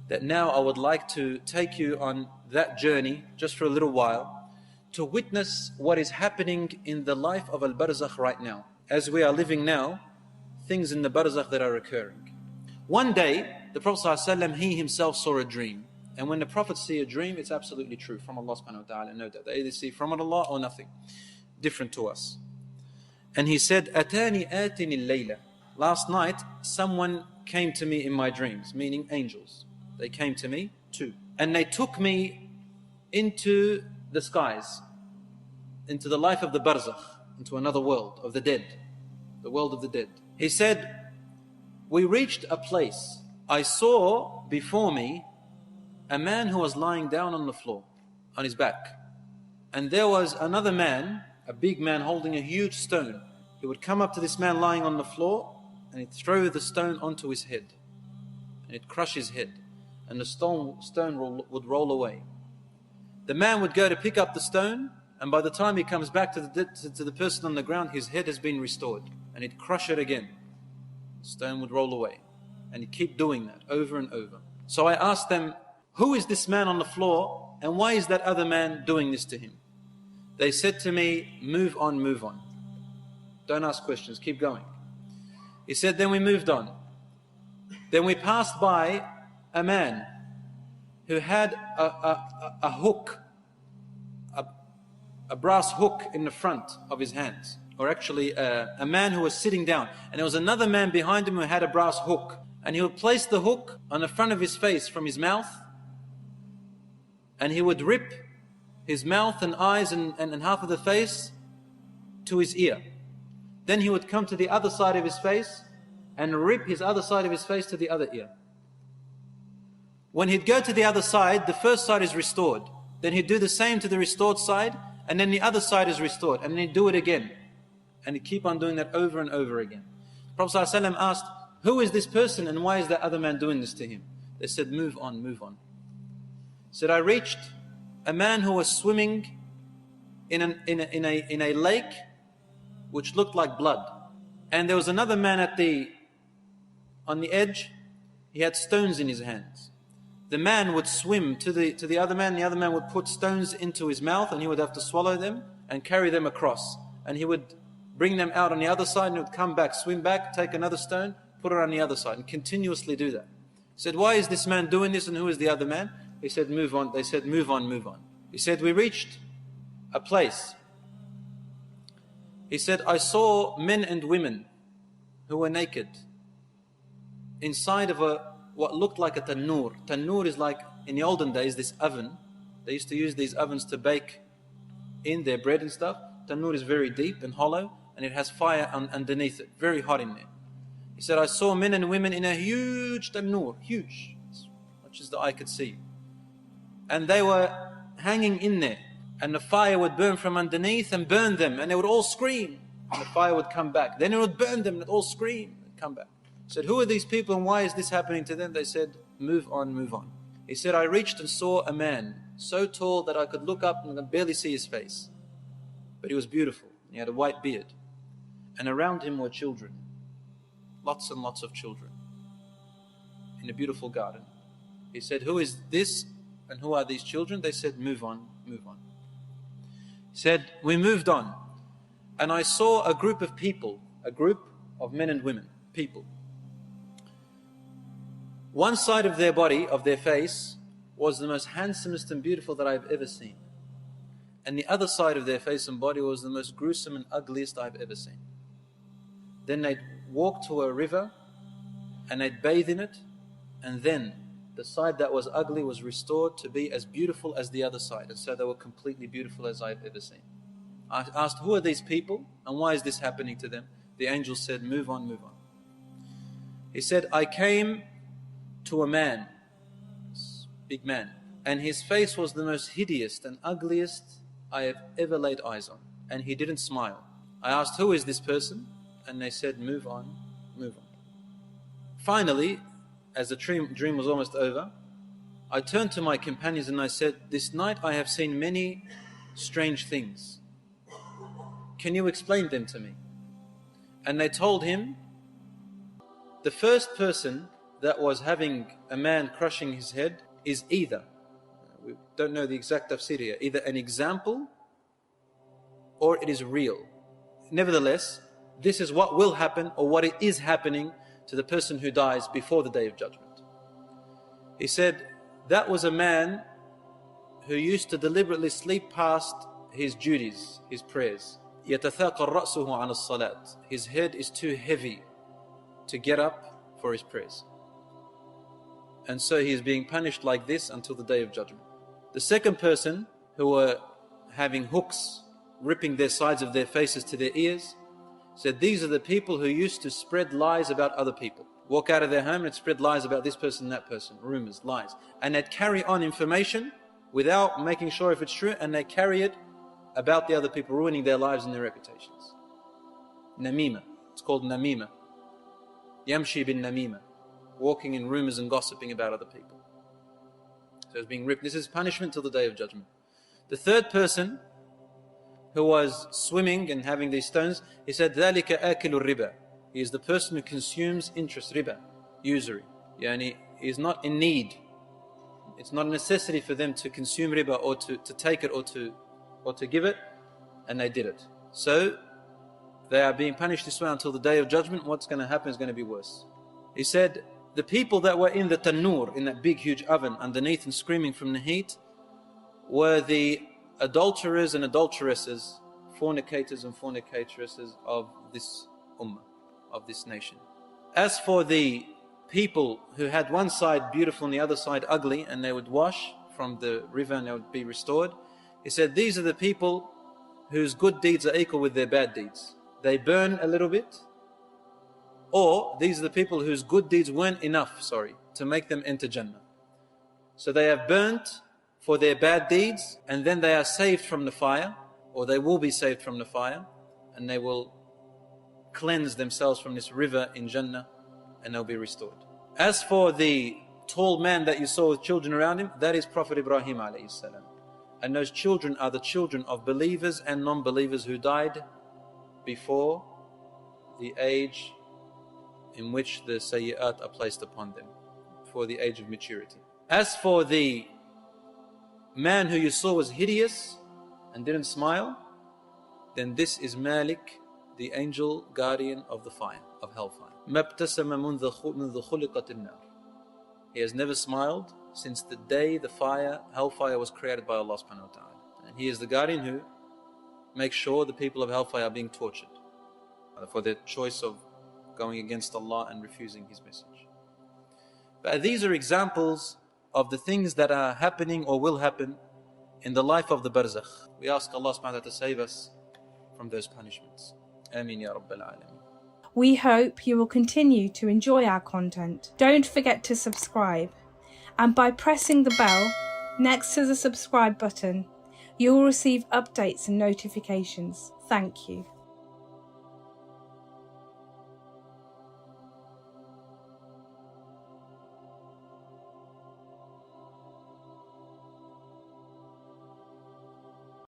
that now I would like to take you on that journey just for a little while to witness what is happening in the life of al-barzakh right now. As we are living now, things in the barzakh that are occurring. One day, the Prophet ﷺ, he himself saw a dream. And when the Prophet see a dream, it's absolutely true from Allah subhanahu wa ta'ala. No doubt. They either see from Allah or nothing. Different to us. And he said, Atani atini al-layla. Last night, someone came to me in my dreams, meaning angels. They came to me too. And they took me into the skies, into the life of the barzakh, into another world of the dead, the world of the dead. He said, we reached a place. I saw before me a man who was lying down on the floor, on his back. And there was another man, a big man holding a huge stone. He would come up to this man lying on the floor and he'd throw the stone onto his head. And it'd crush his head. And the stone would roll away. The man would go to pick up the stone, and by the time he comes back to the person on the ground, his head has been restored. And he'd crush it again. The stone would roll away. And he'd keep doing that over and over. So I asked them, who is this man on the floor, and why is that other man doing this to him? They said to me, move on, move on. Don't ask questions, keep going. He said, then we moved on. Then we passed by a man who had a hook, a brass hook in the front of his hands. Or actually a man who was sitting down. And there was another man behind him who had a brass hook. And he would place the hook on the front of his face from his mouth. And he would rip his mouth and eyes and half of the face to his ear. Then he would come to the other side of his face and rip his other side of his face to the other ear. When he'd go to the other side, the first side is restored. Then he'd do the same to the restored side, and then the other side is restored. And then he'd do it again. And he'd keep on doing that over and over again. Prophet ﷺ asked, who is this person and why is that other man doing this to him? They said, move on, move on. He said, I reached a man who was swimming in a lake which looked like blood. And there was another man on the edge. He had stones in his hands. The man would swim to the other man. The other man would put stones into his mouth and he would have to swallow them and carry them across. And he would bring them out on the other side and he would come back, swim back, take another stone, put it on the other side and continuously do that. He said, why is this man doing this and who is the other man? He said, move on. They said, move on, move on. He said, we reached a place. He said, I saw men and women who were naked inside of what looked like a tannoor. Tannoor is like, in the olden days, this oven. They used to use these ovens to bake in their bread and stuff. Tannoor is very deep and hollow, and it has fire underneath it, very hot in there. He said, I saw men and women in a huge tannoor, huge, as much as the eye could see. And they were hanging in there, and the fire would burn from underneath and burn them, and they would all scream, and the fire would come back. Then it would burn them, and they'd all scream and come back. He said, who are these people and why is this happening to them? They said, move on, move on. He said, I reached and saw a man so tall that I could look up and barely see his face. But he was beautiful. He had a white beard. And around him were children. Lots and lots of children. In a beautiful garden. He said, who is this and who are these children? They said, move on, move on. He said, we moved on. And I saw a group of people, a group of men and women, people. One side of their body, of their face, was the most handsomest and beautiful that I've ever seen. And the other side of their face and body was the most gruesome and ugliest I've ever seen. Then they'd walk to a river and they'd bathe in it, and then the side that was ugly was restored to be as beautiful as the other side. And so they were completely beautiful as I've ever seen. I asked, who are these people and why is this happening to them? The angel said, move on, move on. He said, I came to a man, big man, and his face was the most hideous and ugliest I have ever laid eyes on, and he didn't smile. I asked, who is this person? And they said, move on, move on. Finally, as the dream was almost over, I turned to my companions and I said, this night I have seen many strange things. Can you explain them to me? And they told him, the first person that was having a man crushing his head is either, we don't know the exact tafsir here, either an example or it is real. Nevertheless, this is what will happen, or what it is happening to the person who dies before the Day of Judgment. He said that was a man who used to deliberately sleep past his duties, his prayers. يَتَثَاقَ رَأْسُهُ عَنَ الصَّلَاةِ. His head is too heavy to get up for his prayers. And so he is being punished like this until the Day of Judgment. The second person, who were having hooks ripping their sides of their faces to their ears, said these are the people who used to spread lies about other people. Walk out of their home and spread lies about this person, that person, rumors, lies. And they'd carry on information without making sure if it's true, and they carry it about the other people, ruining their lives and their reputations. Namima. It's called namima. Yamshi bin namima. Walking in rumors and gossiping about other people. So it's being ripped. This is punishment till the Day of Judgment. The third person, who was swimming and having these stones, he said, ذَلِكَ آكِلُ الرِّبَى. He is the person who consumes interest, riba, usury. Yani, he is not in need. It's not a necessity for them to consume riba, or to take it, or to give it, and they did it. So they are being punished this way until the Day of Judgment. What's going to happen is going to be worse. He said the people that were in the tanur, in that big huge oven underneath and screaming from the heat, were the adulterers and adulteresses, fornicators and fornicatresses of this ummah, of this nation. As for the people who had one side beautiful and the other side ugly, and they would wash from the river and they would be restored, he said these are the people whose good deeds are equal with their bad deeds. They burn a little bit, or these are the people whose good deeds weren't enough, to make them enter Jannah. So they have burnt for their bad deeds, and then they are saved from the fire, or they will be saved from the fire, and they will cleanse themselves from this river in Jannah, and they'll be restored. As for the tall man that you saw with children around him, that is Prophet Ibrahim alayhi salam. And those children are the children of believers and non-believers who died before the age in which the sayyat are placed upon them, for the age of maturity. As for the man who you saw was hideous and didn't smile, then this is Malik, the angel guardian of the fire, of hellfire. He has never smiled since the day the hellfire was created by Allah subhanahu wa ta'ala. And he is the guardian who makes sure the people of hellfire are being tortured for their choice of going against Allah and refusing His message. But these are examples of the things that are happening or will happen in the life of the barzakh. We ask Allah subhanahu wa ta'ala to save us from those punishments. Ameen ya Rabbal Alameen. We hope you will continue to enjoy our content. Don't forget to subscribe, and by pressing the bell next to the subscribe button, you will receive updates and notifications. Thank you.